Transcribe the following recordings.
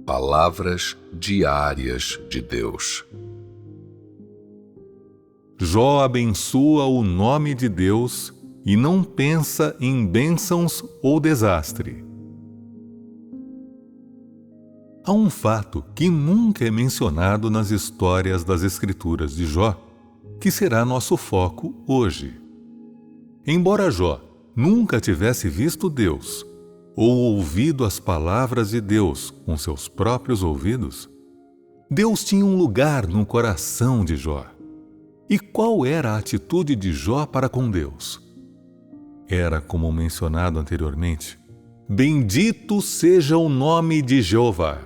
Palavras diárias de Deus. Jó abençoa o nome de Deus e não pensa em bênçãos ou desastre. Há um fato que nunca é mencionado nas histórias das Escrituras de Jó, que será nosso foco hoje. Embora Jó nunca tivesse visto Deus ou ouvido as palavras de Deus com seus próprios ouvidos, Deus tinha um lugar no coração de Jó. E qual era a atitude de Jó para com Deus? Era, como mencionado anteriormente, bendito seja o nome de Jeová.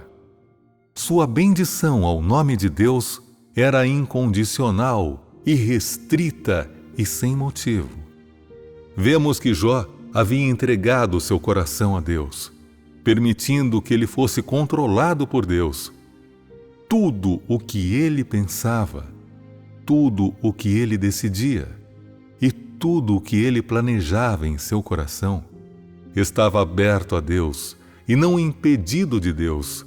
Sua bendição ao nome de Deus era incondicional, irrestrita e sem motivo. Vemos que Jó havia entregado seu coração a Deus, permitindo que ele fosse controlado por Deus. Tudo o que ele pensava, tudo o que ele decidia e tudo o que ele planejava em seu coração estava aberto a Deus e não impedido de Deus.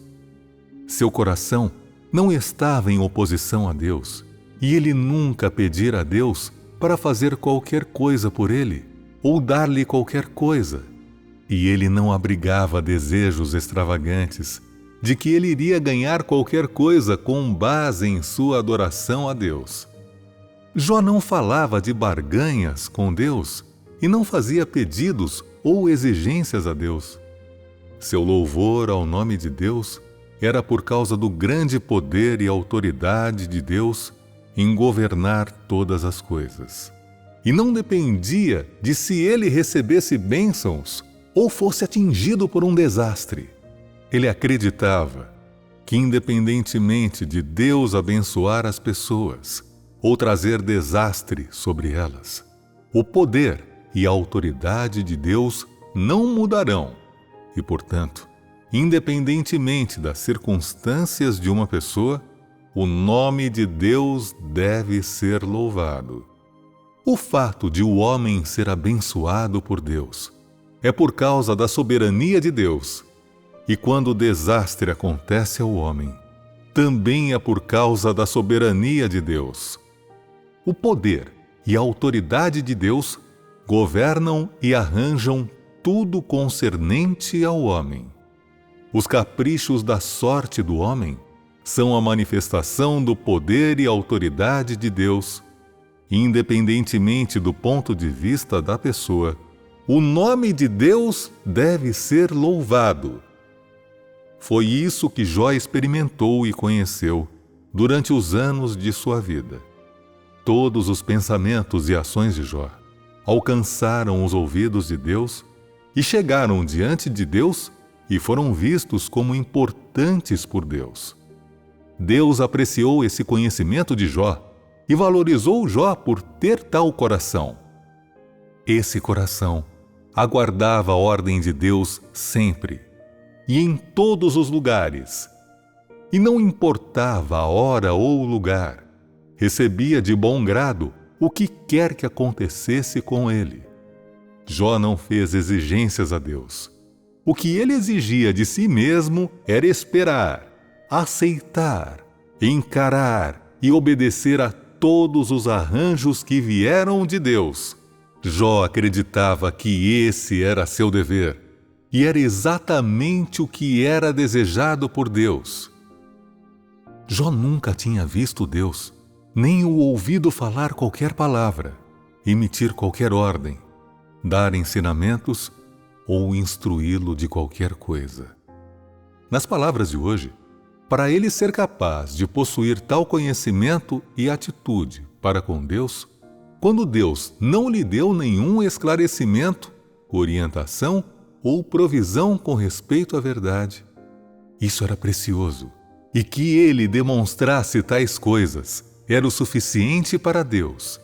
Seu coração não estava em oposição a Deus e ele nunca pedira a Deus para fazer qualquer coisa por ele ou dar-lhe qualquer coisa. E ele não abrigava desejos extravagantes de que ele iria ganhar qualquer coisa com base em sua adoração a Deus. Jó não falava de barganhas com Deus e não fazia pedidos ou exigências a Deus. Seu louvor ao nome de Deus era por causa do grande poder e autoridade de Deus em governar todas as coisas. E não dependia de se ele recebesse bênçãos ou fosse atingido por um desastre. Ele acreditava que, independentemente de Deus abençoar as pessoas ou trazer desastre sobre elas, o poder e a autoridade de Deus não mudarão e, portanto, independentemente das circunstâncias de uma pessoa, o nome de Deus deve ser louvado. O fato de o homem ser abençoado por Deus é por causa da soberania de Deus. E quando o desastre acontece ao homem, também é por causa da soberania de Deus. O poder e a autoridade de Deus governam e arranjam tudo concernente ao homem. Os caprichos da sorte do homem são a manifestação do poder e autoridade de Deus. Independentemente do ponto de vista da pessoa, o nome de Deus deve ser louvado. Foi isso que Jó experimentou e conheceu durante os anos de sua vida. Todos os pensamentos e ações de Jó alcançaram os ouvidos de Deus e chegaram diante de Deus e foram vistos como importantes por Deus. Deus apreciou esse conhecimento de Jó e valorizou Jó por ter tal coração. Esse coração aguardava a ordem de Deus sempre e em todos os lugares. E não importava a hora ou o lugar, recebia de bom grado o que quer que acontecesse com ele. Jó não fez exigências a Deus. O que ele exigia de si mesmo era esperar, aceitar, encarar e obedecer a todos os arranjos que vieram de Deus. Jó acreditava que esse era seu dever e era exatamente o que era desejado por Deus. Jó nunca tinha visto Deus, nem o ouvido falar qualquer palavra, emitir qualquer ordem, dar ensinamentos ou instruí-lo de qualquer coisa. Nas palavras de hoje, para ele ser capaz de possuir tal conhecimento e atitude para com Deus, quando Deus não lhe deu nenhum esclarecimento, orientação ou provisão com respeito à verdade, isso era precioso, e que ele demonstrasse tais coisas era o suficiente para Deus,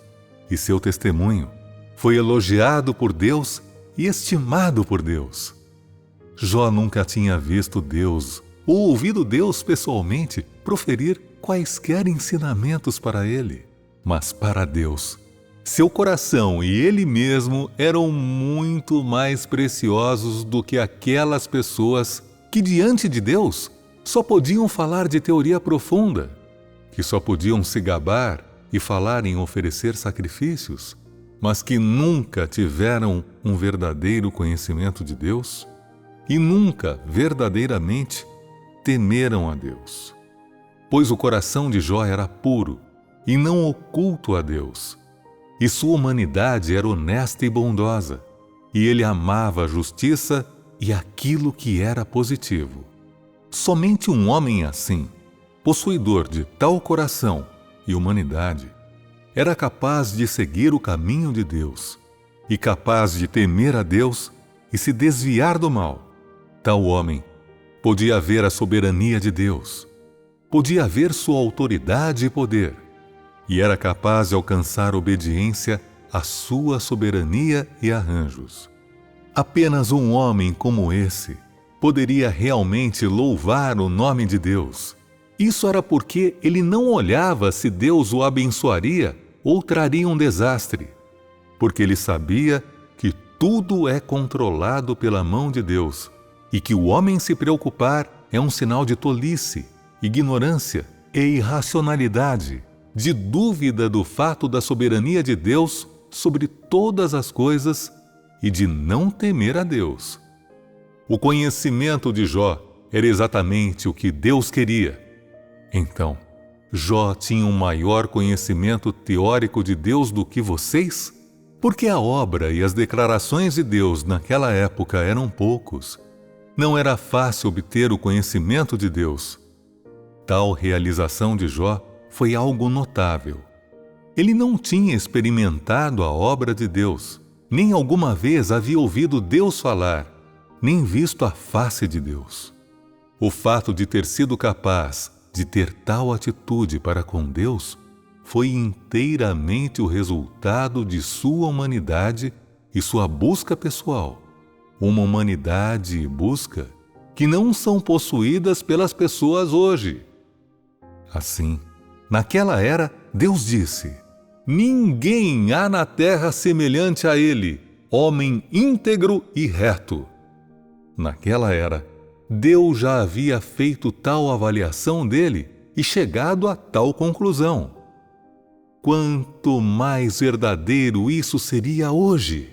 e seu testemunho foi elogiado por Deus e estimado por Deus. Jó nunca tinha visto Deus ou ouvido Deus pessoalmente proferir quaisquer ensinamentos para ele, mas para Deus, seu coração e ele mesmo eram muito mais preciosos do que aquelas pessoas que diante de Deus só podiam falar de teoria profunda, que só podiam se gabar e falar em oferecer sacrifícios, mas que nunca tiveram um verdadeiro conhecimento de Deus e nunca verdadeiramente temeram a Deus. Pois o coração de Jó era puro e não oculto a Deus, e sua humanidade era honesta e bondosa, e ele amava a justiça e aquilo que era positivo. Somente um homem assim, possuidor de tal coração e humanidade, era capaz de seguir o caminho de Deus e capaz de temer a Deus e se desviar do mal. Tal homem podia ver a soberania de Deus, podia ver sua autoridade e poder, e era capaz de alcançar obediência à sua soberania e arranjos. Apenas um homem como esse poderia realmente louvar o nome de Deus. Isso era porque ele não olhava se Deus o abençoaria ou traria um desastre, porque ele sabia que tudo é controlado pela mão de Deus e que o homem se preocupar é um sinal de tolice, ignorância e irracionalidade, de dúvida do fato da soberania de Deus sobre todas as coisas e de não temer a Deus. O conhecimento de Jó era exatamente o que Deus queria. Então, Jó tinha um maior conhecimento teórico de Deus do que vocês? Porque a obra e as declarações de Deus naquela época eram poucos. Não era fácil obter o conhecimento de Deus. Tal realização de Jó foi algo notável. Ele não tinha experimentado a obra de Deus, nem alguma vez havia ouvido Deus falar, nem visto a face de Deus. O fato de ter sido capaz de ter tal atitude para com Deus foi inteiramente o resultado de sua humanidade e sua busca pessoal. Uma humanidade e busca que não são possuídas pelas pessoas hoje. Assim, naquela era, Deus disse: ninguém há na terra semelhante a ele, homem íntegro e reto. Naquela era, Deus já havia feito tal avaliação dele e chegado a tal conclusão. Quanto mais verdadeiro isso seria hoje!